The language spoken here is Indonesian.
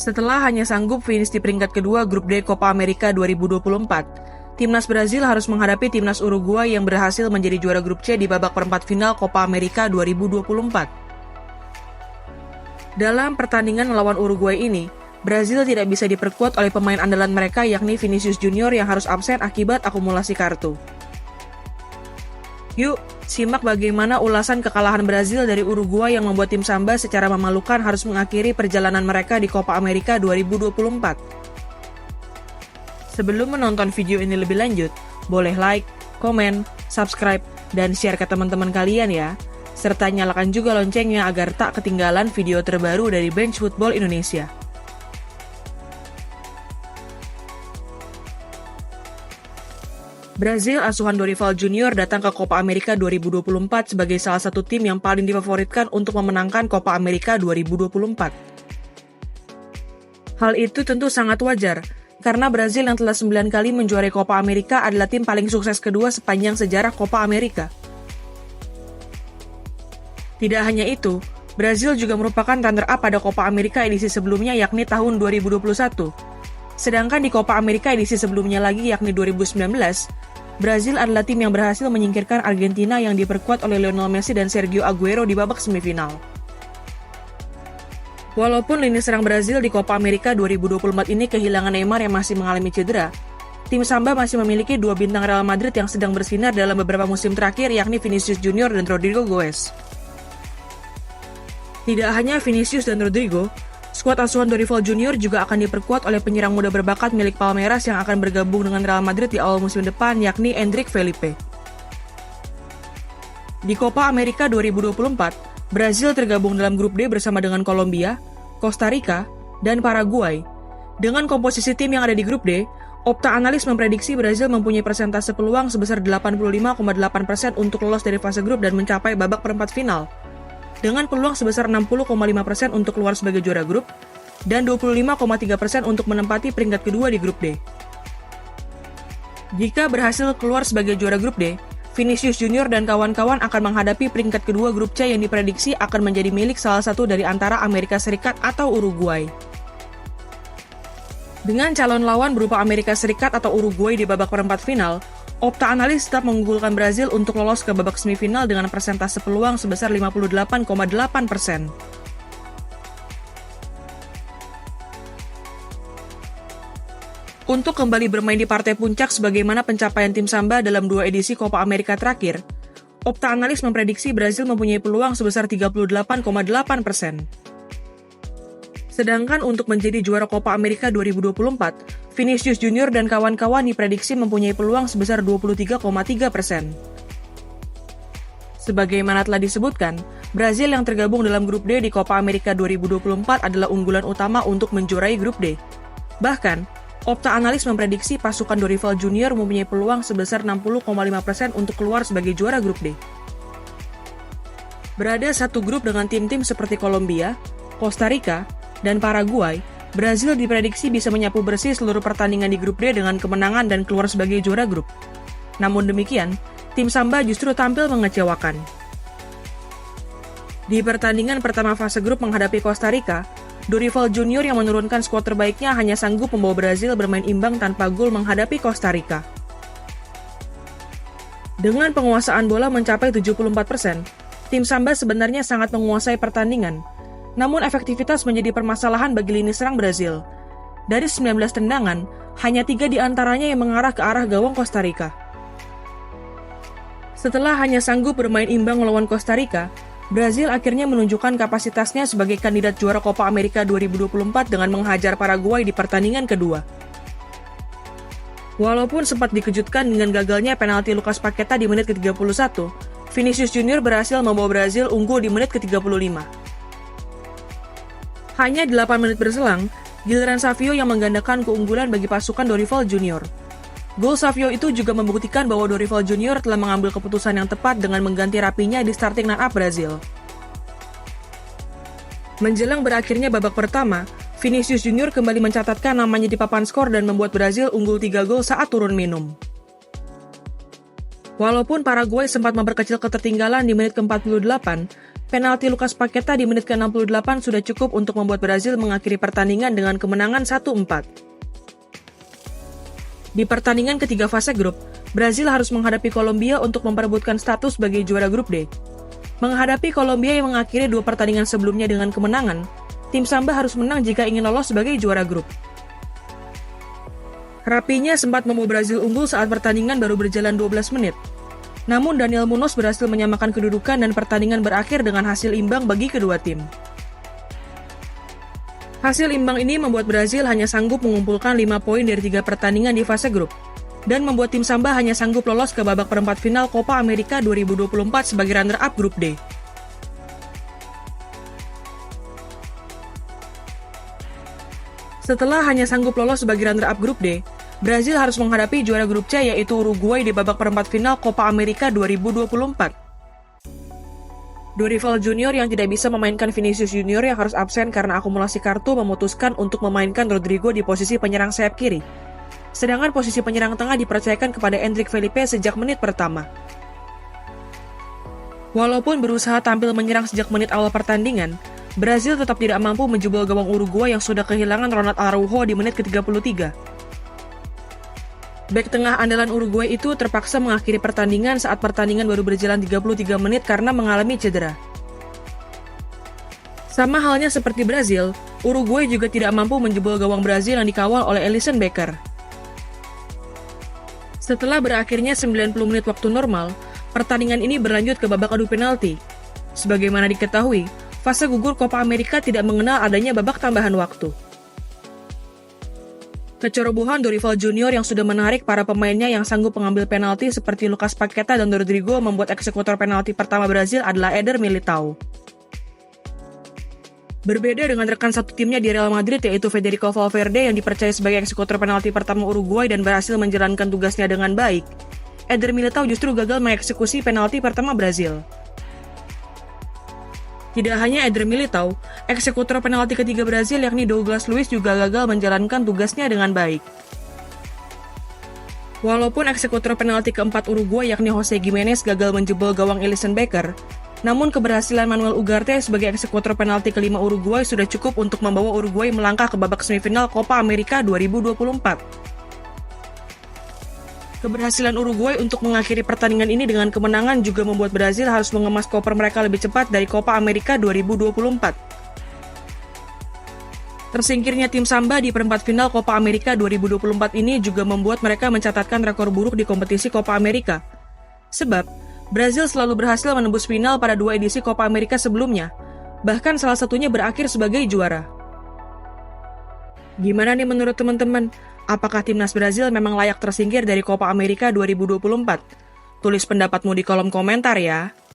Setelah hanya sanggup finish di peringkat kedua grup D Copa America 2024, timnas Brazil harus menghadapi timnas Uruguay yang berhasil menjadi juara grup C di babak perempat final Copa America 2024. Dalam pertandingan melawan Uruguay ini, Brazil tidak bisa diperkuat oleh pemain andalan mereka yakni Vinicius Junior yang harus absen akibat akumulasi kartu. Yuk, simak bagaimana ulasan kekalahan Brazil dari Uruguay yang membuat tim Samba secara memalukan harus mengakhiri perjalanan mereka di Copa America 2024. Sebelum menonton video ini lebih lanjut, boleh like, komen, subscribe, dan share ke teman-teman kalian ya. Serta nyalakan juga loncengnya agar tak ketinggalan video terbaru dari Bench Football Indonesia. Brazil asuhan Dorival Junior datang ke Copa America 2024 sebagai salah satu tim yang paling difavoritkan untuk memenangkan Copa America 2024. Hal itu tentu sangat wajar, karena Brazil yang telah 9 kali menjuarai Copa America adalah tim paling sukses kedua sepanjang sejarah Copa America. Tidak hanya itu, Brazil juga merupakan runner-up pada Copa America edisi sebelumnya yakni tahun 2021. Sedangkan di Copa America edisi sebelumnya lagi yakni 2019, Brazil adalah tim yang berhasil menyingkirkan Argentina yang diperkuat oleh Lionel Messi dan Sergio Aguero di babak semifinal. Walaupun lini serang Brazil di Copa America 2024 ini kehilangan Neymar yang masih mengalami cedera, tim Samba masih memiliki dua bintang Real Madrid yang sedang bersinar dalam beberapa musim terakhir yakni Vinicius Junior dan Rodrigo Goes. Tidak hanya Vinicius dan Rodrigo, skuad asuhan Dorival Junior juga akan diperkuat oleh penyerang muda berbakat milik Palmeiras yang akan bergabung dengan Real Madrid di awal musim depan yakni Endrick Felipe. Di Copa America 2024, Brazil tergabung dalam grup D bersama dengan Kolombia, Costa Rica, dan Paraguay. Dengan komposisi tim yang ada di grup D, Opta Analis memprediksi Brazil mempunyai persentase peluang sebesar 85,8% untuk lolos dari fase grup dan mencapai babak perempat final, dengan peluang sebesar 60,5% untuk keluar sebagai juara grup, dan 25,3% untuk menempati peringkat kedua di grup D. Jika berhasil keluar sebagai juara grup D, Vinicius Junior dan kawan-kawan akan menghadapi peringkat kedua grup C yang diprediksi akan menjadi milik salah satu dari antara Amerika Serikat atau Uruguay. Dengan calon lawan berupa Amerika Serikat atau Uruguay di babak perempat final, Opta Analis tetap mengunggulkan Brazil untuk lolos ke babak semifinal dengan persentase peluang sebesar 58,8%. Untuk kembali bermain di partai puncak sebagaimana pencapaian tim Samba dalam 2 edisi Copa America terakhir, Opta Analis memprediksi Brazil mempunyai peluang sebesar 38,8%. Sedangkan untuk menjadi juara Copa America 2024, Vinicius Junior dan kawan-kawan diprediksi mempunyai peluang sebesar 23,3%. Sebagaimana telah disebutkan, Brazil yang tergabung dalam grup D di Copa America 2024 adalah unggulan utama untuk menjuarai grup D. Bahkan, Opta Analis memprediksi pasukan Dorival Junior mempunyai peluang sebesar 60,5% untuk keluar sebagai juara grup D. Berada satu grup dengan tim-tim seperti Kolombia, Costa Rica, dan Paraguay, Brazil diprediksi bisa menyapu bersih seluruh pertandingan di grup D dengan kemenangan dan keluar sebagai juara grup. Namun demikian, tim Samba justru tampil mengecewakan. Di pertandingan pertama fase grup menghadapi Costa Rica, Dorival Junior yang menurunkan skuad terbaiknya hanya sanggup membawa Brazil bermain imbang tanpa gol menghadapi Costa Rica. Dengan penguasaan bola mencapai 74%, tim Samba sebenarnya sangat menguasai pertandingan. Namun efektivitas menjadi permasalahan bagi lini serang Brazil. Dari 19 tendangan, hanya 3 diantaranya yang mengarah ke arah gawang Costa Rica. Setelah hanya sanggup bermain imbang melawan Costa Rica, Brazil akhirnya menunjukkan kapasitasnya sebagai kandidat juara Copa America 2024 dengan menghajar Paraguay di pertandingan kedua. Walaupun sempat dikejutkan dengan gagalnya penalti Lucas Paqueta di menit ke-31, Vinicius Junior berhasil membawa Brazil unggul di menit ke-35. Hanya 8 menit berselang, giliran Savio yang menggandakan keunggulan bagi pasukan Dorival Junior. Gol Savio itu juga membuktikan bahwa Dorival Junior telah mengambil keputusan yang tepat dengan mengganti rapinya di starting line-up Brazil. Menjelang berakhirnya babak pertama, Vinicius Junior kembali mencatatkan namanya di papan skor dan membuat Brazil unggul 3 gol saat turun minum. Walaupun Paraguay sempat memperkecil ketertinggalan di menit ke-48, penalti Lucas Paqueta di menit ke-68 sudah cukup untuk membuat Brazil mengakhiri pertandingan dengan kemenangan 1-4. Di pertandingan ketiga fase grup, Brazil harus menghadapi Kolombia untuk memperebutkan status sebagai juara grup D. Menghadapi Kolombia yang mengakhiri 2 pertandingan sebelumnya dengan kemenangan, tim Samba harus menang jika ingin lolos sebagai juara grup. Rapinya sempat membawa Brazil unggul saat pertandingan baru berjalan 12 menit. Namun Daniel Munoz berhasil menyamakan kedudukan dan pertandingan berakhir dengan hasil imbang bagi kedua tim. Hasil imbang ini membuat Brazil hanya sanggup mengumpulkan 5 poin dari 3 pertandingan di fase grup, dan membuat tim Samba hanya sanggup lolos ke babak perempat final Copa America 2024 sebagai runner-up grup D. Setelah hanya sanggup lolos sebagai runner-up grup D, Brazil harus menghadapi juara grup C yaitu Uruguay di babak perempat final Copa America 2024. Dorival Junior yang tidak bisa memainkan Vinicius Junior yang harus absen karena akumulasi kartu memutuskan untuk memainkan Rodrigo di posisi penyerang sayap kiri. Sedangkan posisi penyerang tengah dipercayakan kepada Endrick Felipe sejak menit pertama. Walaupun berusaha tampil menyerang sejak menit awal pertandingan, Brazil tetap tidak mampu menjebol gawang Uruguay yang sudah kehilangan Ronald Araujo di menit ke-33. Bek tengah andalan Uruguay itu terpaksa mengakhiri pertandingan saat pertandingan baru berjalan 33 menit karena mengalami cedera. Sama halnya seperti Brazil, Uruguay juga tidak mampu menjebol gawang Brazil yang dikawal oleh Alisson Becker. Setelah berakhirnya 90 menit waktu normal, pertandingan ini berlanjut ke babak adu penalti. Sebagaimana diketahui, fase gugur Copa America tidak mengenal adanya babak tambahan waktu. Kecerobohan Dorival Junior yang sudah menarik para pemainnya yang sanggup mengambil penalti seperti Lucas Paqueta dan Rodrigo membuat eksekutor penalti pertama Brazil adalah Eder Militão. Berbeda dengan rekan satu timnya di Real Madrid yaitu Federico Valverde yang dipercaya sebagai eksekutor penalti pertama Uruguay dan berhasil menjalankan tugasnya dengan baik, Eder Militão justru gagal mengeksekusi penalti pertama Brazil. Tidak hanya Eder Militão, eksekutor penalti ketiga Brazil yakni Douglas Luiz juga gagal menjalankan tugasnya dengan baik. Walaupun eksekutor penalti keempat Uruguay yakni Jose Gimenez gagal menjebol gawang Alisson Becker, namun keberhasilan Manuel Ugarte sebagai eksekutor penalti kelima Uruguay sudah cukup untuk membawa Uruguay melangkah ke babak semifinal Copa America 2024. Keberhasilan Uruguay untuk mengakhiri pertandingan ini dengan kemenangan juga membuat Brazil harus mengemas koper mereka lebih cepat dari Copa America 2024. Tersingkirnya tim Samba di perempat final Copa America 2024 ini juga membuat mereka mencatatkan rekor buruk di kompetisi Copa America. Sebab, Brazil selalu berhasil menembus final pada 2 edisi Copa America sebelumnya, bahkan salah satunya berakhir sebagai juara. Gimana nih menurut teman-teman? Apakah timnas Brazil memang layak tersingkir dari Copa America 2024? Tulis pendapatmu di kolom komentar ya.